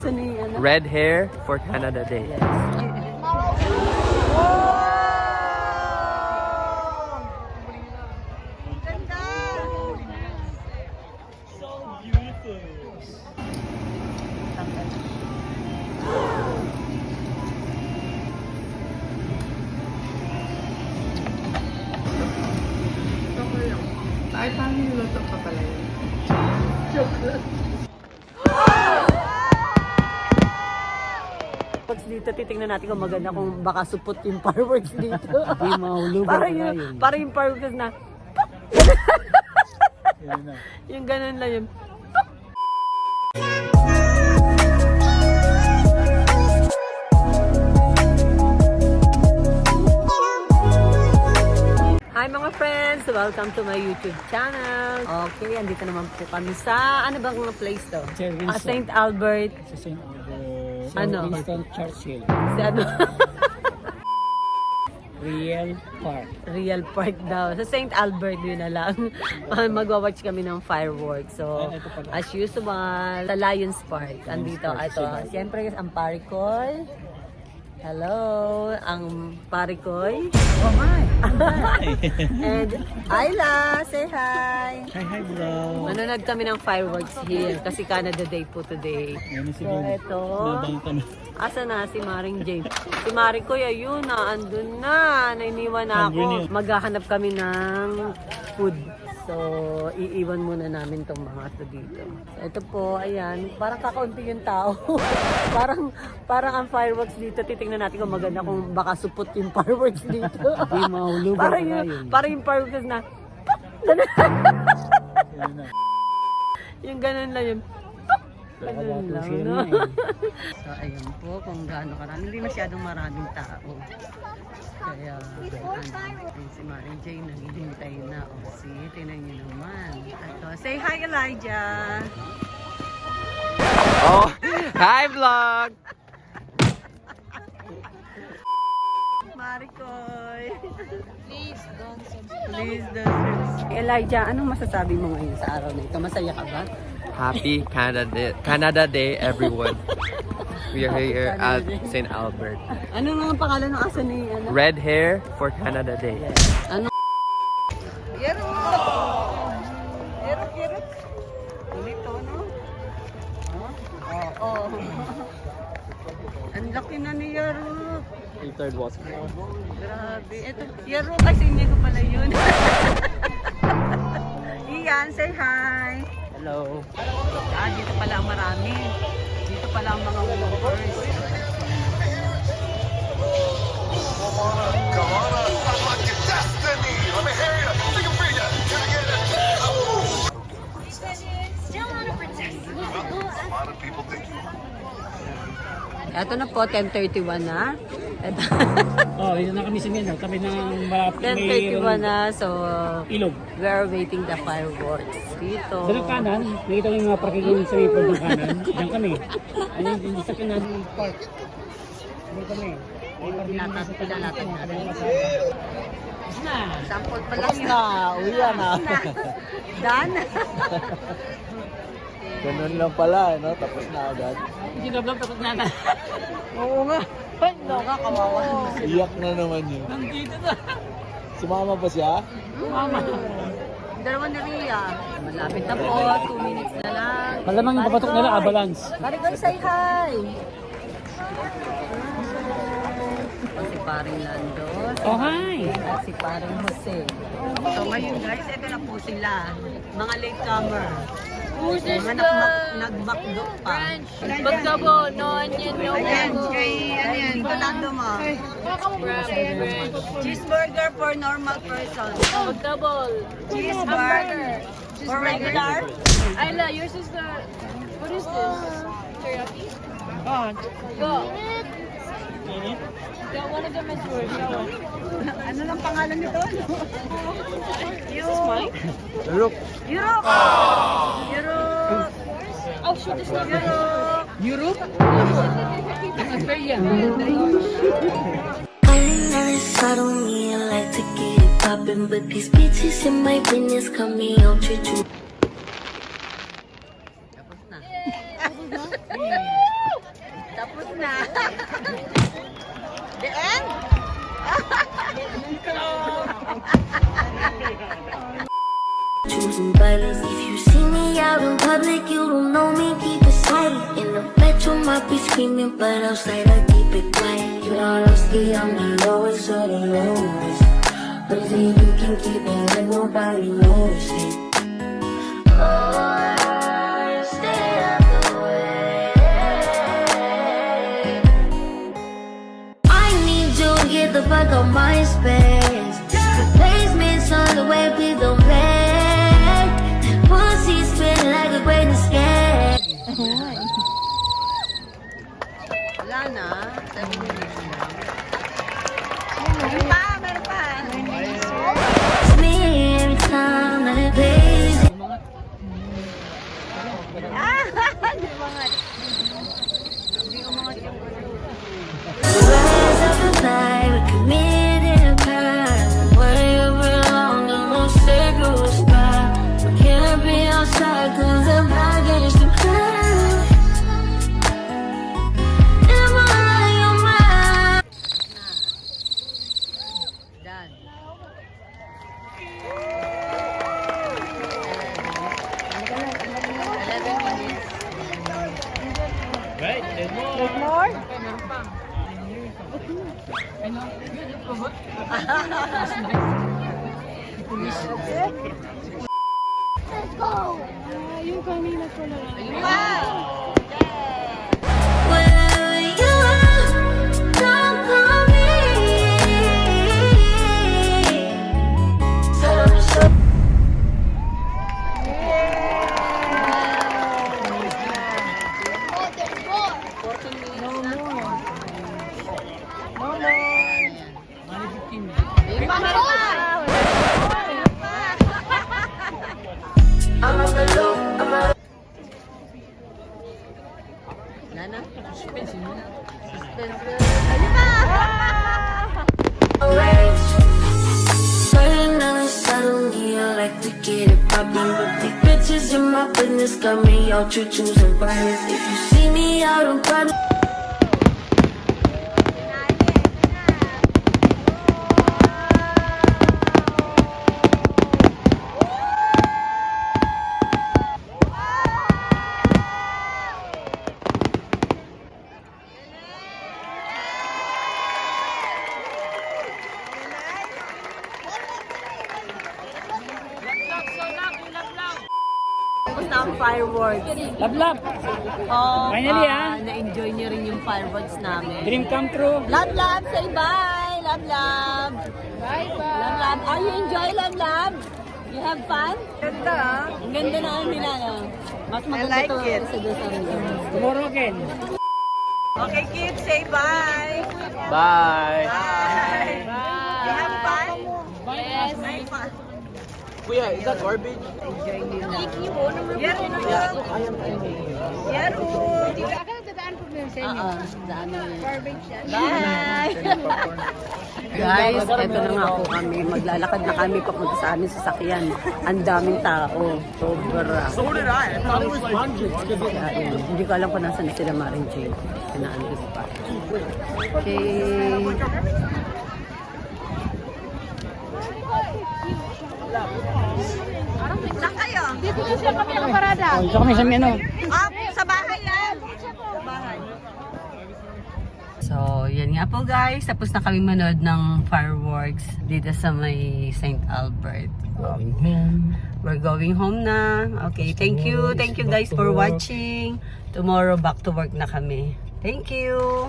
Red hair for Canada Day. Ay, paano niluto pa pala yun? Fireworks dito, titingnan natin kung maganda kung baka supot yung fireworks dito. Hindi mahulog Para yung fireworks na yung ganun lang yun. Hi mga friends! Welcome to my YouTube channel. Okay, andito naman po kami sa, ano bang place to? St. Albert. Sa St. Albert. Ano? Winston Churchill. Si ano? Real Park. Real Park daw. Sa St. Albert yun na lang. Magwa-watch kami ng fireworks. So, as usual, sa Lions Park. Andito, ito. Siyempre, ang Parikoy. Hello, ang Parikoy. Oh, hi! And Ayla, say hi! Hi, bro! Manonood kami ng fireworks here kasi Canada Day po today. So, ito. Asa na si Maring Jane? Si Maring Koy, ayun na, andun na. Nainiwan na ako. Maghahanap kami ng food. So, iiwan muna namin tong mga ito dito. Ito po, ayan. Parang kakaunti yung tao. parang ang fireworks dito. Titingnan natin kung maganda kung baka supot yung fireworks dito. Hindi mahulog Parang yung fireworks na yung ganun lang yun. Ganun lang, no? So, ayan po, kung gaano karami. Hindi masyadong maraming tao. Kaya, ano, si Maring Jane naghihintay na. O, tinan niyo naman. Ito, say hi, Elijah! Oh, hi vlog! Marikoy! Please don't subscribe. Elijah, anong masasabi mo ngayon sa araw na ito? Masaya ka ba? Happy Canada Day, everyone. We are here at St. Albert. Ano nga ang pangalan ng aso ni ano? Red hair for Canada Day. Ano? Yero! Yero! Ulito, no? Oo. Ang laki na ni Yero. Yung third was Grabe. Ito, Yero kasi hindi ko pala yun. Ian, say hi! hello. Dito pala ang marami. Dito pala ang mga walkers. Come on, unlock your destiny. Let me hear you. Sing it for you. Can I get it? Still not a princess. A lot of people think you. Ito na po, 10:31 na. Oh, dito na kami sa Mindanao. Kami ng malapit 10:31 na, so ilog. we are waiting the fireworks dito. Sa kanan, nakita mo yung mga parking sa may ng kanan. Diyan kami. Ayun, yung sa kanan ng park. Diyan kami. Pinalatan natin. Na! Sample pa lang yun. Uya na! Dan? Ganun lang pala, no? Tapos na agad. Hindi na vlog, tapos na. Oo nga. Loka, kawawa. Iyak na naman yun. Nandito na! Sumama pa siya? Mama! Dalawa ni Ria. Malapit na po, 2 minutes na lang. Malamang yung papatok nila, avalanche. Marikoy, say hi! Si paring Lando. Oh, hi! At si paring Jose. So ngayon guys, ito na po sila. Mga latecomer. Who's this Mga nagbakdo pa. Magkabo, no onion, no Ayan, mango. kay ano yan, dito Lando mo. Cheeseburger for normal person. Magkabol. Cheeseburger for regular. Ayla, your sister. What is this? Teriyaki? Go. Yeah, one of them is yours. Show it. Ano lang pangalan nito? This is mine? Look! Europe! Europe! Oh, shoot, this is not Europe! Europe? Australia. I don't mean I like to get it poppin', but these bitches in my business cut me off to Tapos na. na. The end? Choosing violence. If you see me out in public, you don't know me, keep it silent. In the bedroom, I be screaming, but outside, I keep it quiet. You know, honestly, I'm the lowest of the lowest. But then you can keep it like nobody knows it. Oh, stay out the way. I need you to get the fuck out my space. Replacements on the way, please don't play. Pussy spin like a great escape. Wala na. 7 minutes na. Meron pa, meron pa. It's me every time that it plays. Rise up and fly, we committed a crime. Way over long, the most sacred spot. We can't be outside 'cause I'm against the cloud. Am I right or wrong? Done. Right, there's more. Yung kanina ko na lang. Wherever you are, don't call me. So I'm on the loop, I'm on Wala na. Suspense. the range. Certain on the suddenly I like to get it poppin', but these bitches in my business got me all choosing violence. If you see me out in public. Tapos na ang fireworks. Love. Oh, Finally, ah. na-enjoy niyo rin yung fireworks namin. Dream come true. Love, say bye! Love. Bye-bye. Love. Are you enjoy Love? You have fun? Ganda ah. Ang ganda na ang nila. Mas maganda like to it. sa doon sa amin. Tomorrow again. Okay, kids, say bye. Bye. Bye. You have fun? Yes. Kuya, is that garbage? Yero. Yero. Akan nagdadaan po na sa inyo. Daan na yun. Garbage yan. Bye! Guys, eto na nga po kami. Maglalakad na kami papunta sa aming sasakyan. Ang daming tao. Sobra. So did I. I thought it was hundreds. Ayan. Hindi ko alam kung nasan na sila Maring Jane. Pinaandis pa. Okay. Saan kayo? Dito na siya kami nakaparada. Ito kami sa menu. Sa bahay yan. Sa bahay. So, yan nga po guys. Tapos na kami manood ng fireworks dito sa may St. Albert. Going home. We're going home na. Okay, thank you. Thank you guys for watching. Tomorrow back to work na kami. Thank you.